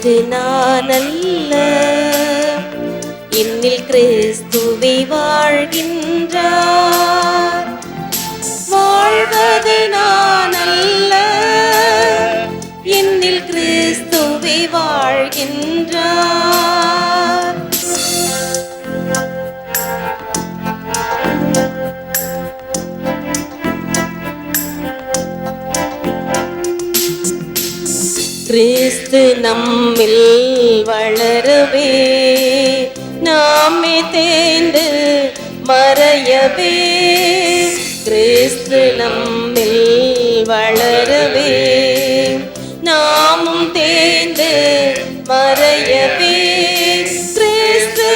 வாழ்வது நான் அல்ல, என்னில் கிறிஸ்துவே வாழ்கின்றார். வாழ்வது நான் அல்ல, என்னில் கிறிஸ்துவே வாழ்கின்றார். கிறிஸ்து நம்மில் வளரவே, நாமே தேர்ந்து மறையவே. கிறிஸ்து நம்மில் வளரவே, நாமும் தேர்ந்து மறையவே. கிறிஸ்து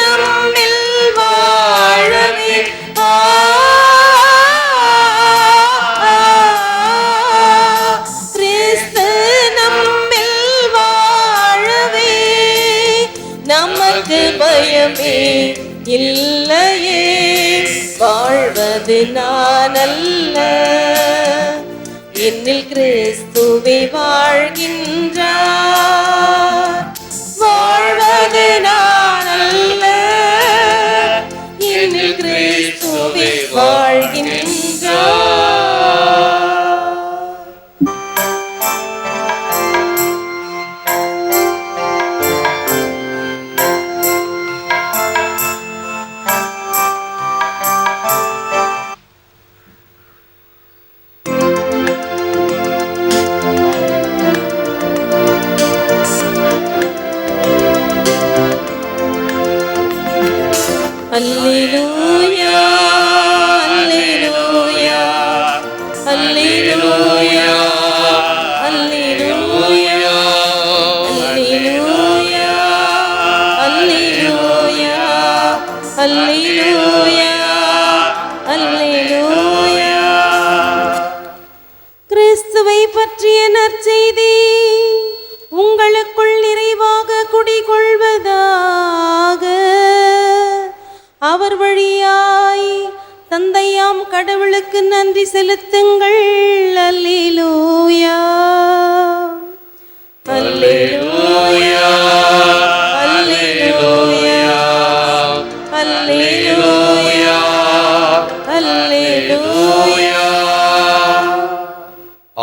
நம்மில் வாழவே, கிறிஸ்து நம்மில் வாழவே. நமக்கு பயமே இல்லையே, வாழ்வது நான் அல்ல, என்னில் கிறிஸ்துவே வாழ்கின்றார். வாழ்வது நான் அல்ல, என்னில் கிறிஸ்துவே வாழ்கின்றார். அல்லேலூயா, அல்லேலூயா, அல்லேலூயா, அல்லேலூயா, அல்லேலூயா, அல்லேலூயா, அல்லேலூயா, அல்லேலூயா. கிறிஸ்துவை பற்றிய நற்செய்தி உங்களுக்குள் நிறைவாக குடிகொள்வதாக. அவர் வழியாய் தந்தையாம் கடவுளுக்கு நன்றி செலுத்துங்கள். அல்லேலூயா, அல்லேலூயா, அல்லேலூயா, அல்லேலூயா, அல்லேலூயா.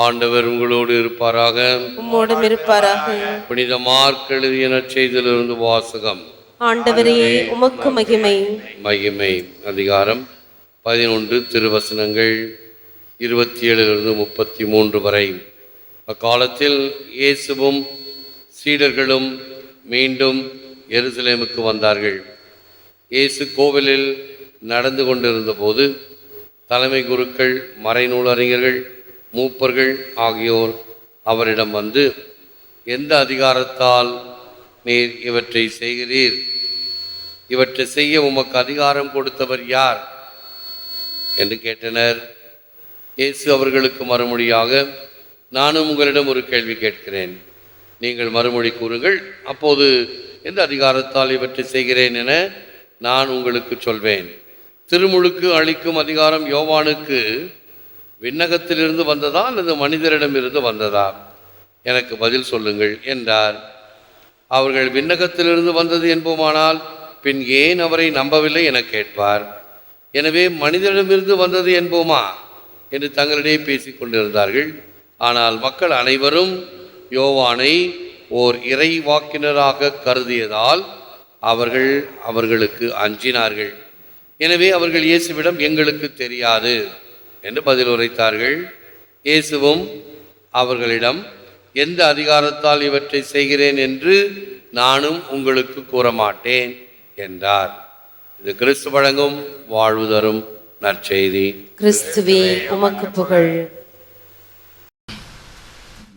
ஆண்டவர் உங்களோடு இருப்பாராக, உம்மோடும் இருப்பாராக. புனித மார்க் எழுதிய நற்செய்தியிலிருந்து வாசகம். ஆண்டவரே, உமக்கு மகிமை. மகிமை அதிகாரம் 11, திருவசனங்கள் 27 33 வரை. அக்காலத்தில் இயேசுவும் சீடர்களும் மீண்டும் எருசலேமுக்கு வந்தார்கள். இயேசு கோவிலில் நடந்து கொண்டிருந்த போது தலைமை குருக்கள், மறைநூல் அறிஞர்கள், மூப்பர்கள் ஆகியோர் அவரிடம் வந்து, எந்த அதிகாரத்தால் நீர் இவற்றை செய்கிறீர்? இவற்றை செய்ய உமக்கு அதிகாரம் கொடுத்தவர் யார் என்று கேட்டனர். இயேசு அவர்களுக்கு மறுமொழியாக, நானும் உங்களிடம் ஒரு கேள்வி கேட்கிறேன், நீங்கள் மறுமொழி கூறுங்கள். அப்போது எந்த அதிகாரத்தால் இவற்றை செய்கிறேன் என நான் உங்களுக்கு சொல்வேன். திருமுழுக்கு அளிக்கும் அதிகாரம் யோவானுக்கு விண்ணகத்திலிருந்து வந்ததா அல்லது மனிதரிடமிருந்து வந்ததா? எனக்கு பதில் சொல்லுங்கள் என்றார். அவர்கள் விண்ணகத்திலிருந்து வந்தது என்போமானால் பின் ஏன் அவரை நம்பவில்லை என கேட்பார். எனவே மனிதரிடமிருந்து வந்தது என்போமா என்று தங்களிடையே பேசிக் கொண்டிருந்தார்கள். ஆனால் மக்கள் அனைவரும் யோவானை ஓர் இறை வாக்கினராக கருதியதால் அவர்களுக்கு அஞ்சினார்கள். எனவே அவர்கள் இயேசுவிடம், எங்களுக்கு தெரியாது என்று பதில் உரைத்தார்கள். இயேசுவும் அவர்களிடம், எந்த அதிகாரத்தால் இவற்றை செய்கிறேன் என்று நானும் உங்களுக்கு கூற மாட்டேன் என்றார். இது கிறிஸ்து வழங்கும் வாழ்வு தரும் நற்செய்தி. கிறிஸ்துவே, உமக்கு புகழ்.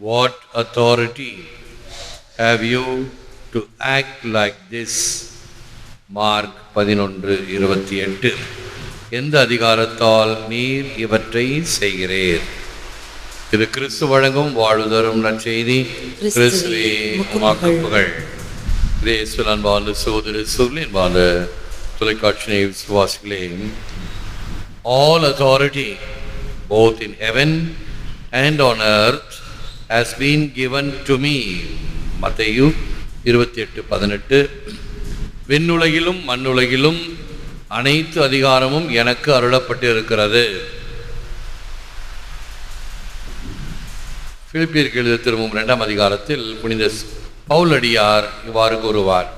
What authority have you to act like this? Mark 11:28. எந்த அதிகாரத்தால் நீர் இவற்றை செய்கிறீர்? இது கிறிஸ்து வழங்கும் வாழ்வு தரும் நற்செய்தி. கிறிஸ்துவே, உமக்கு புகழ். இயேசுவில் அன்பான சகோதர சகோதரிகளே, அன்பான தொலைக்காட்சி விசுவாசிகளே, all authority both in heaven and on earth has been given to me. மத்தேயு 28:18. விண்ணுலகிலும் மண்ணுலகிலும் அனைத்து அதிகாரமும் எனக்கு அருளப்பட்டு இருக்கிறது. பிலிப்பியருக்கு எழுதிய திரும்பும் 2ஆம் அதிகாரத்தில் புனித பவுலடியார் இவ்வாறு கூறுவார்.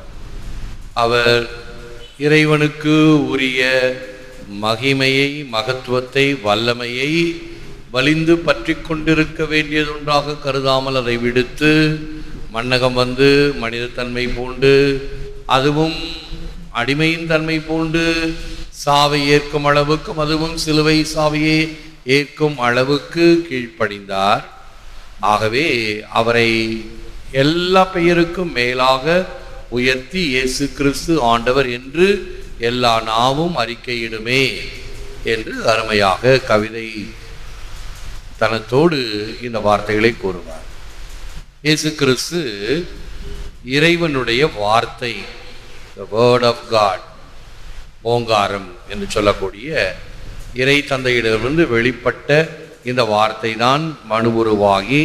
அவர் இறைவனுக்கு உரிய மகிமையை, மகத்துவத்தை, வல்லமையை வலிந்து பற்றி கொண்டிருக்க வேண்டியதொன்றாக கருதாமல் அதை விடுத்து மண்ணகம் வந்து மனித தன்மை பூண்டு, அதுவும் அடிமையின் தன்மை பூண்டு சாவை ஏற்கும் அளவுக்கும், அதுவும் சிலுவை சாவையை ஏற்கும் அளவுக்கு கீழ்ப்படிந்தார். ஆகவே அவரை எல்லா பெயருக்கும் மேலாக உயர்த்தி இயேசு கிறிஸ்து ஆண்டவர் என்று எல்லா நாவும் அறிக்கையிடுமே என்று அருமையாக கவிதை தனத்தோடு இந்த வார்த்தைகளை கூறுவார். இயேசு கிறிஸ்து இறைவனுடைய வார்த்தை, the word of God, ஓங்காரம் என்று சொல்லக்கூடிய இறை தந்தையிடமிருந்து வெளிப்பட்ட இந்த வார்த்தை தான் மனு உருவாகி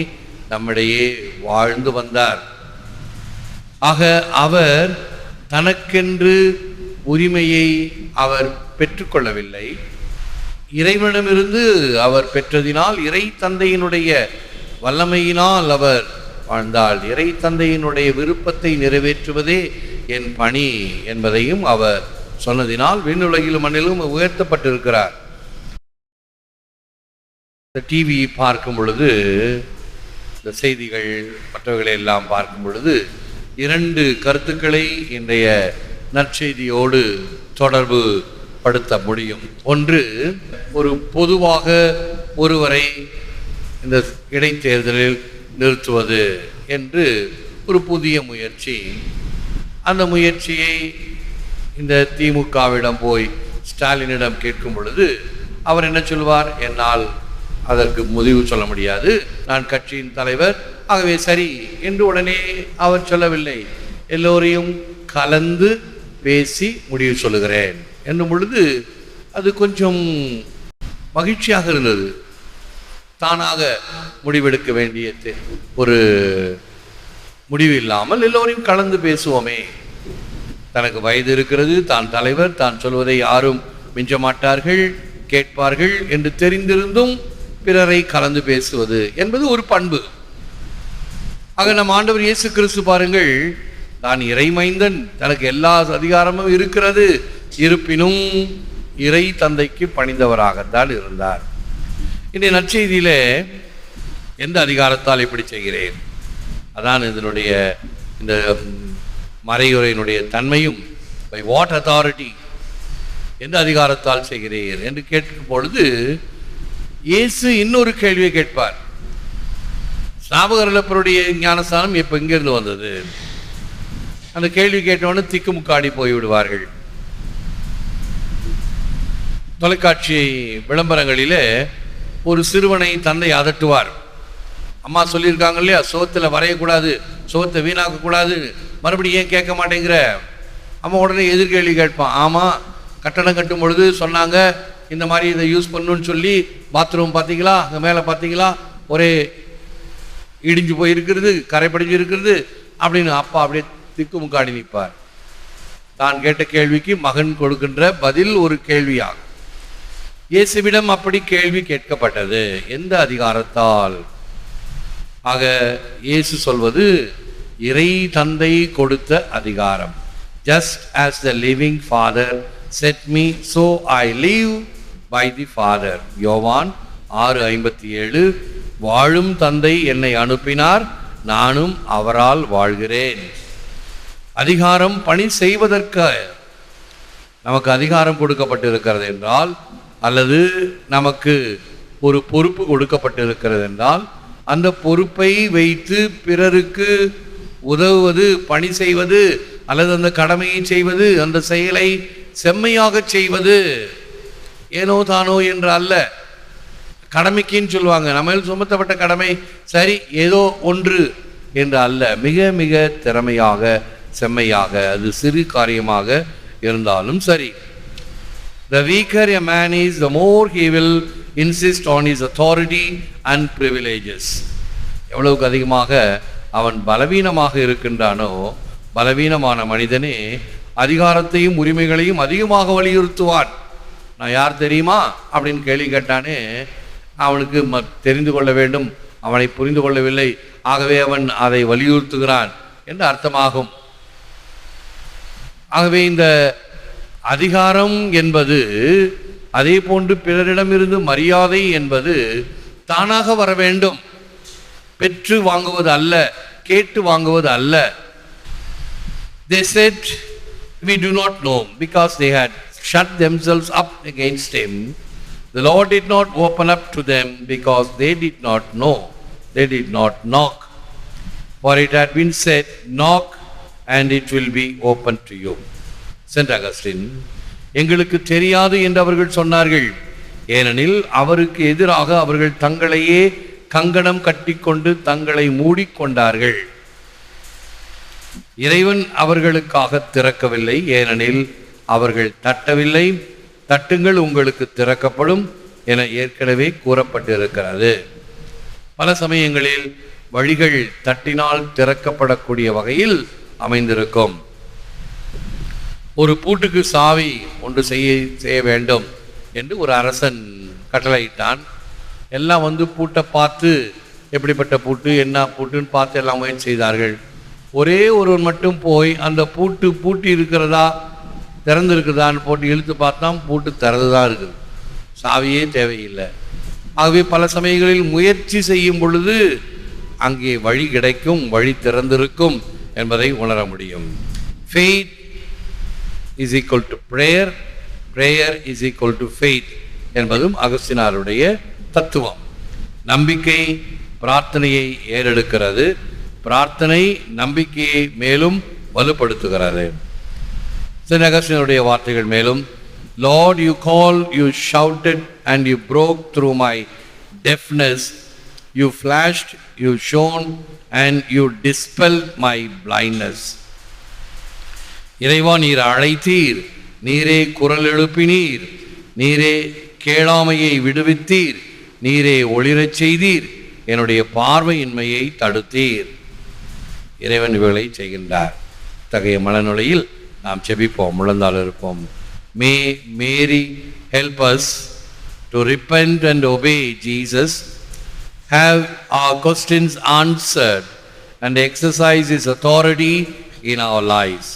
நம்மிடையே வாழ்ந்து வந்தார். ஆக அவர் தனக்கென்று உரிமையை அவர் பெற்றுக்கொள்ளவில்லை. இறைவனிடமிருந்து அவர் பெற்றதினால் இறை தந்தையினுடைய வல்லமையினால் அவர் வாழ்ந்தால், இறை தந்தையினுடைய விருப்பத்தை நிறைவேற்றுவதே என் பணி என்பதையும் அவர் சொன்னதினால் விண்ணுலகிலும் மண்ணிலும் உயர்த்தப்பட்டிருக்கிறார். இந்த டிவி பார்க்கும் பொழுது, இந்த செய்திகள் மற்றவர்களை எல்லாம் பார்க்கும் பொழுது 2 கருத்துக்களை இன்றைய நற்செய்தியோடு தொடர்பு படுத்த முடியும். ஒன்று, ஒரு பொதுவாக ஒருவரை இந்த இடைத்தேர்தலில் நிறுத்துவது என்று ஒரு புதிய முயற்சி. அந்த முயற்சியை இந்த திமுகவிடம் போய் ஸ்டாலினிடம் கேட்கும் பொழுது அவர் என்ன சொல்வார்? என்னால் அதற்கு முடிவு சொல்ல முடியாது, நான் கட்சியின் தலைவர், ஆகவே சரி என்று உடனே அவர் சொல்லவில்லை. எல்லோரையும் கலந்து பேசி முடிவு சொல்லுகிறேன் என்னும் பொழுது அது கொஞ்சம் மகிழ்ச்சியாக இருந்தது. தானாக முடிவெடுக்க வேண்டிய ஒரு முடிவு இல்லாமல் எல்லோரையும் கலந்து பேசுவோமே. தனக்கு வயது இருக்கிறது, தான் தலைவர், தான் சொல்வதை யாரும் மிஞ்ச மாட்டார்கள், கேட்பார்கள் என்று தெரிந்திருந்தும் பிறரை கலந்து பேசுவது என்பது ஒரு பண்பு. ஆக நம் ஆண்டவர் இயேசு கிறிஸ்து பாருங்கள், தான் இறைமைந்தன், தனக்கு எல்லா அதிகாரமும் இருக்கிறது, இருப்பினும் இறை தந்தைக்கு பணிந்தவராகத்தான் இருந்தார். இன்றைய நற்செய்தியில எந்த அதிகாரத்தால் இப்படி செய்கிறேன், அதான் இதனுடைய இந்த மறையுரையினுடைய தன்மையும். பை வாட் அத்தாரிட்டி, எந்த அதிகாரத்தால் செய்கிறீர் என்று கேட்கும் பொழுது இயேசு இன்னொரு கேள்வியை கேட்பார். ஸ்நாபகரப்பருடைய ஞானஸ்தானம் இப்போ இங்கிருந்து வந்தது? அந்த கேள்வி கேட்டவொன்னு திக்குமுக்காடி போய்விடுவார்கள். தொலைக்காட்சி விளம்பரங்களிலே ஒரு சிறுவனை தந்தை அதட்டுவார். அம்மா சொல்லியிருக்காங்க இல்லையா, சோத்தில் வரையக்கூடாது, சோத்தை வீணாக்கக்கூடாது, மறுபடியும் ஏன் கேட்க மாட்டேங்கிற? அம்மா உடனே எதிர்கேள்வி கேட்பான். ஆமாம், கட்டடம் கட்டும் பொழுது சொன்னாங்க இந்த மாதிரி இதை யூஸ் பண்ணணும்னு சொல்லி, பாத்ரூம் பார்த்தீங்களா, அங்கே மேலே பார்த்தீங்களா ஒரே இடிஞ்சு போயிருக்கிறது, கரை படிஞ்சு இருக்கிறது அப்படின்னு அப்பா அப்படியே திக்குமுக்காடி நிற்பார். தான் கேட்ட கேள்விக்கு மகன் கொடுக்கின்ற பதில் ஒரு கேள்வியாகும். இயேசுவிடம் அப்படி கேள்வி கேட்கப்பட்டது, எந்த அதிகாரத்தால்? ஆக இயேசு சொல்வது இறை தந்தை கொடுத்த அதிகாரம். Just as the living Father set me, so I live by the Father. யோவான் 6:57. வாழும் தந்தை என்னை அனுப்பினார், நானும் அவரால் வாழ்கிறேன். அதிகாரம் பணி செய்வதற்கு நமக்கு அதிகாரம் கொடுக்கப்பட்டிருக்கிறது என்றால், அல்லது நமக்கு ஒரு பொறுப்பு கொடுக்கப்பட்டிருக்கிறது என்றால், அந்த பொறுப்பை வைத்து பிறருக்கு உதவுவது, பணி செய்வது, அல்லது அந்த கடமையை செய்வது, அந்த செயலை செம்மையாக செய்வது, ஏனோ தானோ என்று அல்ல. கடமைக்குன்னு சொல்லுவாங்க, நம்ம சுமத்தப்பட்ட கடமை சரி ஏதோ ஒன்று என்று அல்ல, மிக மிக திறமையாக செம்மையாக, அது சிறு காரியமாக இருந்தாலும் சரி. The weaker a man is, the more he will insist on his authority and privileges. எவ்வளவுக்கு அதிகமாக அவன் பலவீனமாக இருக்கின்றானோ, பலவீனமான மனிதனே அதிகாரத்தையும் உரிமைகளையும் அதிகமாக வலியுறுத்துவான். நான் யார் தெரியுமா அப்படின்னு கேள்வி கேட்டானே, அவனுக்கு தெரிந்து கொள்ள வேண்டும், அவனை புரிந்து கொள்ளவில்லை, ஆகவே அவன் அதை வலியுறுத்துகிறான் என்று அர்த்தமாகும். ஆகவே இந்த அதிகாரம் என்பது, அதே போன்று பிறரிடமிருந்து மரியாதை என்பது தானாக வர வேண்டும், பெற்று வாங்குவது அல்ல, கேட்டு வாங்குவது அல்ல. They said, we do not know, because they had shut themselves up against him. The Lord did not open up to them because they did not know, they did not knock. For it had been said, knock and it will be open to you. Saint Augustine, எங்களுக்கு தெரியாது என்று அவர்கள் சொன்னார்கள், ஏனெனில் அவருக்கு எதிராக அவர்கள் தங்களையே கங்கணம் கட்டிக்கொண்டு தங்களை மூடிக்கொண்டார்கள். இறைவன் அவர்களுக்காக திறக்கவில்லை, ஏனெனில் அவர்கள் தட்டவில்லை. தட்டுங்கள் உங்களுக்கு திறக்கப்படும் என ஏற்கனவே கூறப்பட்டிருக்கிறது. பல சமயங்களில் வழிகள் தட்டினால் திறக்கப்படக்கூடிய வகையில் அமைந்திருக்கும். ஒரு பூட்டுக்கு சாவி ஒன்று செய்ய வேண்டும் என்று ஒரு அரசன் கட்டளையிட்டான். எல்லாம் பூட்டை பார்த்து எப்படிப்பட்ட பூட்டு, என்ன பூட்டுன்னு பார்த்து எல்லாம் முயற்சி செய்தார்கள். ஒரே ஒருவர் மட்டும் போய் அந்த பூட்டு பூட்டி இருக்கிறதா திறந்துருக்குதான்னு போட்டு இழுத்து பார்த்தா பூட்டு திறந்து தான் இருக்குது, சாவியே தேவையில்லை. ஆகவே பல சமயங்களில் முயற்சி செய்யும் பொழுது அங்கே வழி கிடைக்கும், வழி திறந்திருக்கும் என்பதை உணர முடியும். Faith is equal to prayer, prayer is equal to faith என்பதும் அகஸ்தினாருடைய தத்துவம். நம்பிக்கை பிரார்த்தனையை ஏறெடுக்கிறது, பிரார்த்தனை நம்பிக்கையை மேலும் வலுப்படுத்துகிறது. Saint Augustine's வார்த்தைகள் மேலும், Lord, you called, you shouted and you broke through my deafness, you flashed, you shone and you dispelled my blindness. இறைவா, நீர் அழைத்தீர், நீரே குரல் எழுப்பினீர், நீரே கேளாமையை விடுவித்தீர், நீரே ஒளிரச் செய்தீர், என்னுடைய பார்வையின்மையை தடுத்தீர். இறைவன் இவைகளை செய்கின்றார். இத்தகைய மனநிலையில் நாம் செபிப்போம், முழந்தால் இருப்போம். May Mary help us to repent and obey Jesus, have our questions answered and exercise his authority in our lives.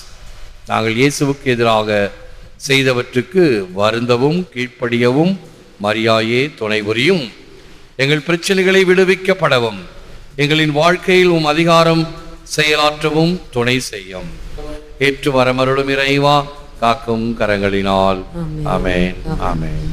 நாங்கள் இயேசுவுக்கு எதிராக செய்தவற்றுக்கு வருந்தவும் கீழ்ப்படியவும் மரியாயே துணை புரியும். எங்கள் பிரச்சனைகளை விடுவிக்கப்படவும் எங்களின் வாழ்க்கையில் அதிகாரம் செயலாற்றவும் துணை செய்யும். ஏற்று வரமருளும் இறைவா, காக்கும் கரங்களினால். ஆமென், ஆமென்.